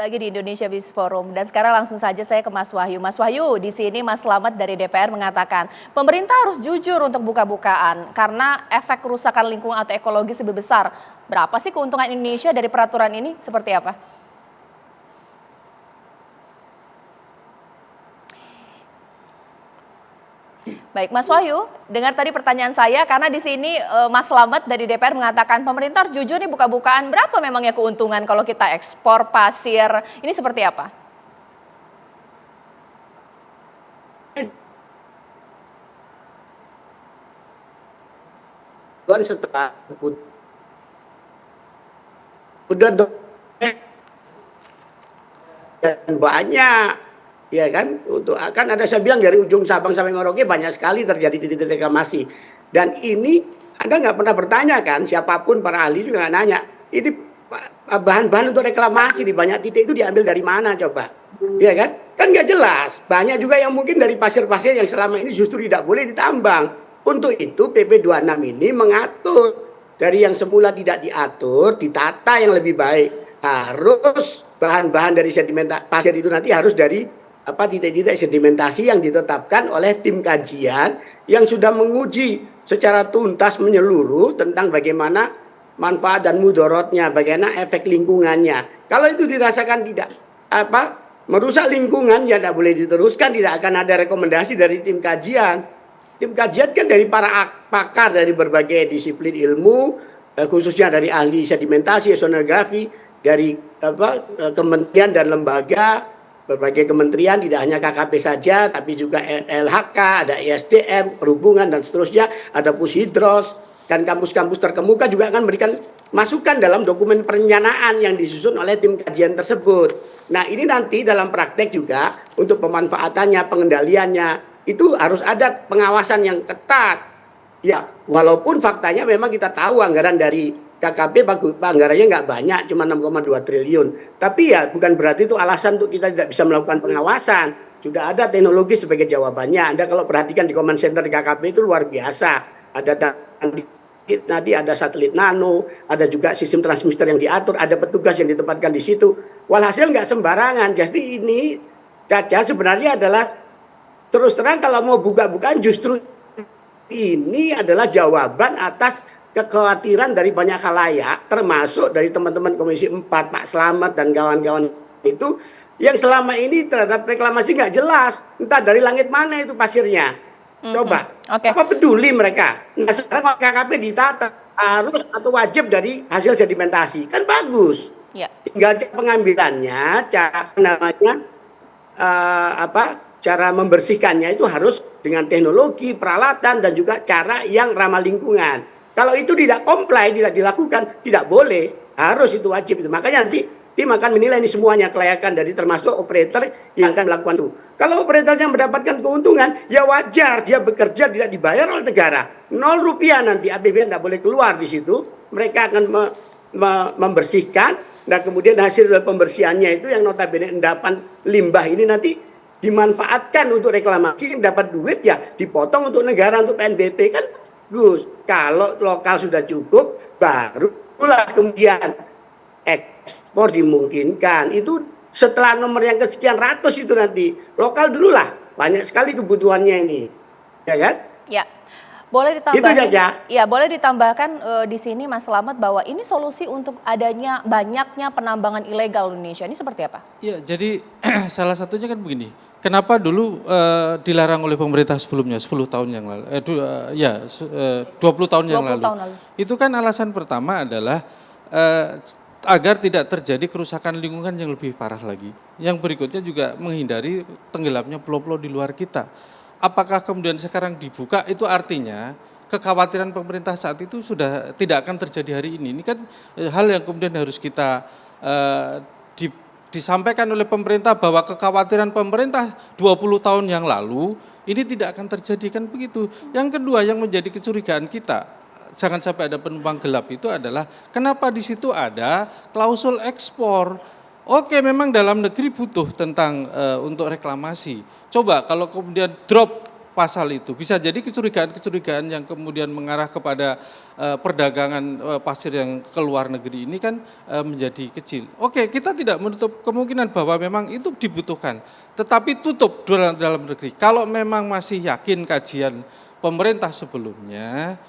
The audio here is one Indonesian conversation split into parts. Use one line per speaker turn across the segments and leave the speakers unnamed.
lagi di Indonesia Business Forum dan sekarang langsung saja saya ke Mas Wahyu. Mas Wahyu, di sini Mas Slamet dari DPR mengatakan pemerintah harus jujur untuk buka-bukaan karena efek kerusakan lingkungan atau ekologis lebih besar. Berapa sih keuntungan Indonesia dari peraturan ini? Seperti apa? Baik, Mas Wahyu, dengar tadi pertanyaan saya karena di sini Mas Slamet dari DPR mengatakan pemerintah harus jujur nih buka-bukaan berapa memangnya keuntungan kalau kita ekspor pasir. Ini seperti apa?
Setelah udah dan banyak, ya kan? Untuk akan ada, saya bilang dari ujung Sabang sampai Merauke banyak sekali terjadi titik-titik reklamasi. Dan ini Anda nggak pernah bertanya kan, siapapun para ahli juga nggak nanya. Ini bahan-bahan untuk reklamasi di banyak titik itu diambil dari mana coba? Ya kan? Kan nggak jelas. Banyak juga yang mungkin dari pasir-pasir yang selama ini justru tidak boleh ditambang. Untuk itu PP 26 ini mengatur dari yang semula tidak diatur, ditata yang lebih baik. Harus bahan-bahan dari sedimentasi pasir itu nanti harus dari titik-titik sedimentasi yang ditetapkan oleh tim kajian yang sudah menguji secara tuntas menyeluruh tentang bagaimana manfaat dan mudorotnya, bagaimana efek lingkungannya. Kalau itu dirasakan tidak merusak lingkungan, ya tidak boleh diteruskan, tidak akan ada rekomendasi dari tim kajian. Tim kajian kan dari para pakar dari berbagai disiplin ilmu, khususnya dari ahli sedimentasi, oceanografi, dari kementerian dan lembaga, berbagai kementerian, tidak hanya KKP saja, tapi juga LHK, ada ISDM, perhubungan dan seterusnya, ada Pushidros, dan kampus-kampus terkemuka juga akan memberikan masukan dalam dokumen perencanaan yang disusun oleh tim kajian tersebut. Nah, ini nanti dalam praktek juga untuk pemanfaatannya, pengendaliannya, itu harus ada pengawasan yang ketat. Ya, walaupun faktanya memang kita tahu anggaran dari KKP anggarannya nggak banyak, cuma 6,2 triliun. Tapi ya bukan berarti itu alasan untuk kita tidak bisa melakukan pengawasan. Sudah ada teknologi sebagai jawabannya. Anda kalau perhatikan di command center di KKP itu luar biasa. Ada nanti ada satelit nano, ada juga sistem transmitter yang diatur, ada petugas yang ditempatkan di situ. Walhasil nggak sembarangan. Jadi ini Caca sebenarnya adalah terus terang kalau mau buka-bukaan justru ini adalah jawaban atas kekhawatiran dari banyak khalayak, termasuk dari teman-teman Komisi 4, Pak Slamet dan kawan-kawan itu, yang selama ini terhadap reklamasi nggak jelas. Entah dari langit mana itu pasirnya. Coba, apa peduli mereka? Nah, sekarang kalau KKP ditata, harus atau wajib dari hasil sedimentasi. Kan bagus. Ya. Tinggal pengambilannya, cara cara membersihkannya itu harus dengan teknologi, peralatan, dan juga cara yang ramah lingkungan. Kalau itu tidak comply, tidak dilakukan, tidak boleh, harus itu wajib. Makanya nanti tim akan menilai ini semuanya kelayakan dari termasuk operator yang akan melakukan itu. Kalau operatornya mendapatkan keuntungan, ya wajar dia bekerja tidak dibayar oleh negara. 0 rupiah nanti APBN tidak boleh keluar di situ. Mereka akan membersihkan, dan kemudian hasil pembersihannya itu yang notabene endapan limbah ini nanti dimanfaatkan untuk reklamasi, dapat duit ya dipotong untuk negara, untuk PNBP. Kan bagus. Kalau lokal sudah cukup, barulah kemudian ekspor dimungkinkan. Itu setelah nomor yang kesekian ratus itu nanti. Lokal dulu lah, banyak sekali kebutuhannya ini, ya kan? Ya.
Boleh ditambahkan, ya boleh ditambahkan di sini Mas Slamet bahwa ini solusi untuk adanya banyaknya penambangan ilegal di Indonesia. Ini seperti apa?
Ya, jadi salah satunya kan begini. Kenapa dulu dilarang oleh pemerintah sebelumnya 10 tahun yang lalu? 20 tahun yang lalu. Itu kan alasan pertama adalah agar tidak terjadi kerusakan lingkungan yang lebih parah lagi. Yang berikutnya juga menghindari tenggelamnya pulau-pulau di luar kita. Apakah kemudian sekarang dibuka, itu artinya kekhawatiran pemerintah saat itu sudah tidak akan terjadi hari ini. Ini kan hal yang kemudian harus kita disampaikan oleh pemerintah, bahwa kekhawatiran pemerintah 20 tahun yang lalu ini tidak akan terjadi, kan begitu. Yang kedua yang menjadi kecurigaan kita, jangan sampai ada penumpang gelap, itu adalah kenapa di situ ada klausul ekspor. Oke, memang dalam negeri butuh tentang untuk reklamasi. Coba kalau kemudian drop pasal itu. Bisa jadi kecurigaan-kecurigaan yang kemudian mengarah kepada perdagangan pasir yang ke luar negeri ini kan menjadi kecil. Oke, kita tidak menutup kemungkinan bahwa memang itu dibutuhkan, tetapi tutup dalam negeri. Kalau memang masih yakin kajian pemerintah sebelumnya,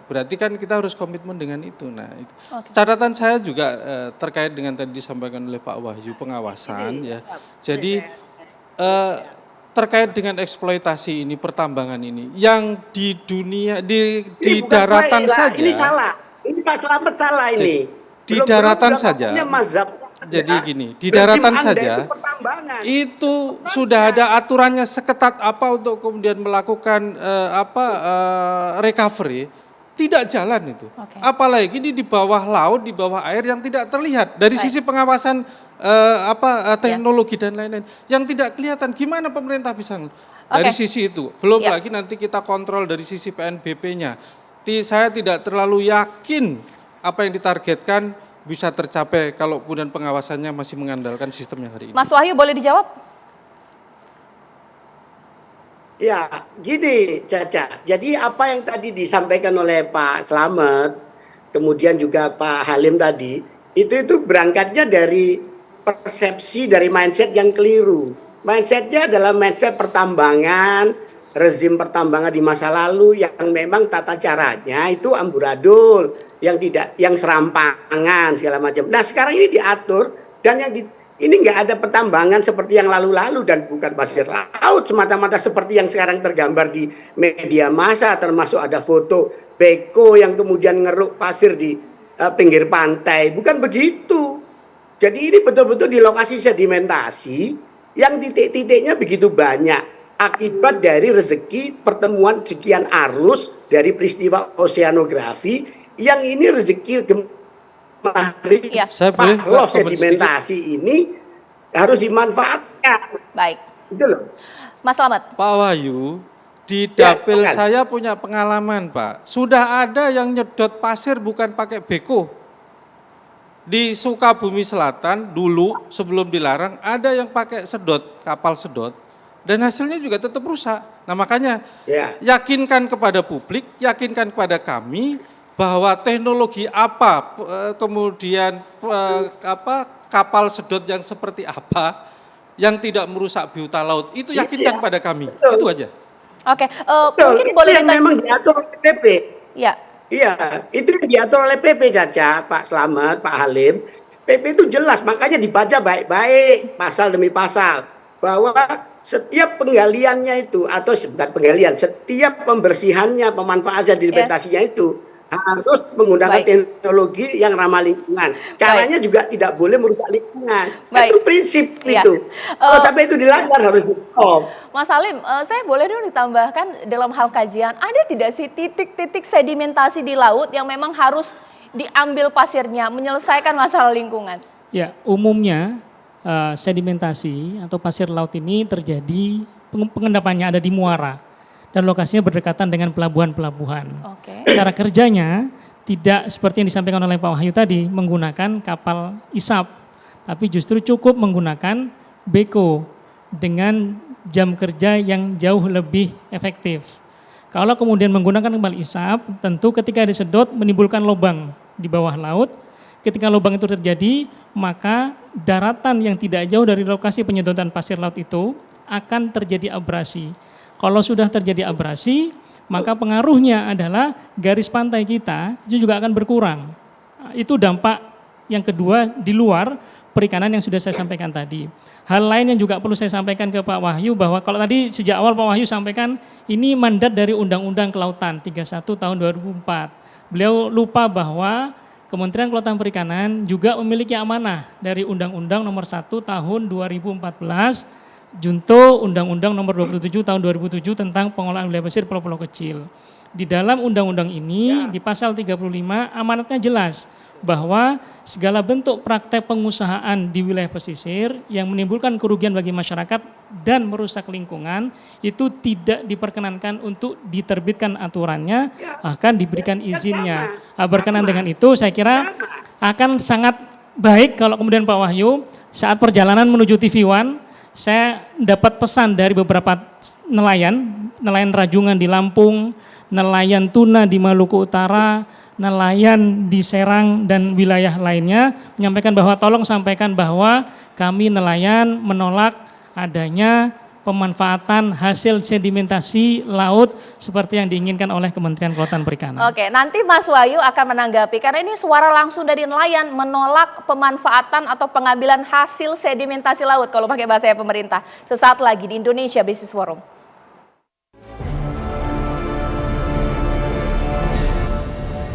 berarti kan kita harus komitmen dengan itu. Nah, itu. Catatan saya juga terkait dengan tadi disampaikan oleh Pak Wahyu, pengawasan ya. Jadi terkait dengan eksploitasi ini, pertambangan ini, yang di dunia di daratan saja.
Ini salah. Ini Pak Slamet salah ini.
Di daratan saja. Jadi gini, di daratan saja itu sudah ada aturannya seketat apa untuk kemudian melakukan recovery, tidak jalan itu. Apalagi ini di bawah laut, di bawah air yang tidak terlihat dari sisi pengawasan teknologi dan lain-lain yang tidak kelihatan. Gimana pemerintah bisa dari sisi itu? Belum lagi nanti kita kontrol dari sisi PNBP-nya. Saya tidak terlalu yakin apa yang ditargetkan bisa tercapai kalau kemudian pengawasannya masih mengandalkan sistem yang hari ini.
Mas Wahyu boleh dijawab?
Ya, gini Caca. Jadi apa yang tadi disampaikan oleh Pak Slamet, kemudian juga Pak Halim tadi, itu berangkatnya dari persepsi, dari mindset yang keliru. Mindsetnya adalah mindset pertambangan, rezim pertambangan di masa lalu yang memang tata caranya itu amburadul, yang serampangan segala macam. Nah sekarang ini diatur dan ini nggak ada pertambangan seperti yang lalu-lalu dan bukan pasir laut semata-mata seperti yang sekarang tergambar di media massa, termasuk ada foto beko yang kemudian ngeruk pasir di pinggir pantai. Bukan begitu. Jadi ini betul-betul di lokasi sedimentasi yang titik-titiknya begitu banyak akibat dari rezeki pertemuan sekian arus dari peristiwa oseanografi yang ini rezeki gemari loh sedimentasi ini harus dimanfaatkan.
Baik.
Itu loh.
Mas Slamet.
Pak Wahyu, di dapil saya punya pengalaman Pak. Sudah ada yang nyedot pasir bukan pakai beko. Di Sukabumi Selatan dulu sebelum dilarang ada yang pakai sedot, kapal sedot, dan hasilnya juga tetap rusak. Nah makanya yakinkan kepada publik, yakinkan kepada kami bahwa teknologi apa, kemudian kapal sedot yang seperti apa yang tidak merusak biota laut, itu yakinkan pada kami. Itu aja.
Oke, mungkin boleh
yang memang diatur oleh PP.
Ya.
Iya, itu yang diatur oleh PP Caca, Pak Slamet, Pak Halim. PP itu jelas, makanya dibaca baik-baik pasal demi pasal bahwa setiap penggaliannya itu atau bukan penggalian, setiap pembersihannya, pemanfaatan sedimentasinya itu harus menggunakan teknologi yang ramah lingkungan. Caranya juga tidak boleh merusak lingkungan. Itu prinsip itu. Kalau sampai itu dilanggar harus stop.
Mas Halim, saya boleh dong ditambahkan dalam hal kajian, ada tidak sih titik-titik sedimentasi di laut yang memang harus diambil pasirnya, menyelesaikan masalah lingkungan?
Ya, umumnya sedimentasi atau pasir laut ini terjadi pengendapannya ada di muara dan lokasinya berdekatan dengan pelabuhan-pelabuhan. Cara kerjanya tidak seperti yang disampaikan oleh Pak Wahyu tadi menggunakan kapal isap, tapi justru cukup menggunakan beko dengan jam kerja yang jauh lebih efektif. Kalau kemudian menggunakan kapal isap, tentu ketika disedot menimbulkan lubang di bawah laut. Ketika lubang itu terjadi, maka daratan yang tidak jauh dari lokasi penyedotan pasir laut itu akan terjadi abrasi. Kalau sudah terjadi abrasi, maka pengaruhnya adalah garis pantai kita itu juga akan berkurang. Itu dampak yang kedua di luar perikanan yang sudah saya sampaikan tadi. Hal lain yang juga perlu saya sampaikan ke Pak Wahyu bahwa kalau tadi sejak awal Pak Wahyu sampaikan ini mandat dari Undang-Undang Kelautan 31 tahun 2004. Beliau lupa bahwa Kementerian Kelautan Perikanan juga memiliki amanah dari Undang-Undang nomor 1 tahun 2014 Junto Undang-Undang nomor 27 tahun 2007 tentang pengelolaan wilayah pesisir pulau-pulau kecil. Di dalam undang-undang ini di pasal 35 amanatnya jelas bahwa segala bentuk praktek pengusahaan di wilayah pesisir yang menimbulkan kerugian bagi masyarakat dan merusak lingkungan itu tidak diperkenankan untuk diterbitkan aturannya, akan diberikan izinnya. Berkenan dengan itu saya kira akan sangat baik kalau kemudian Pak Wahyu saat perjalanan menuju TV One saya dapat pesan dari beberapa nelayan rajungan di Lampung, nelayan tuna di Maluku Utara, nelayan di Serang dan wilayah lainnya, menyampaikan bahwa tolong sampaikan bahwa kami nelayan menolak adanya pemanfaatan hasil sedimentasi laut seperti yang diinginkan oleh Kementerian Kelautan Perikanan.
Oke, nanti Mas Wahyu akan menanggapi karena ini suara langsung dari nelayan menolak pemanfaatan atau pengambilan hasil sedimentasi laut kalau pakai bahasa pemerintah. Sesaat lagi di Indonesia Business Forum.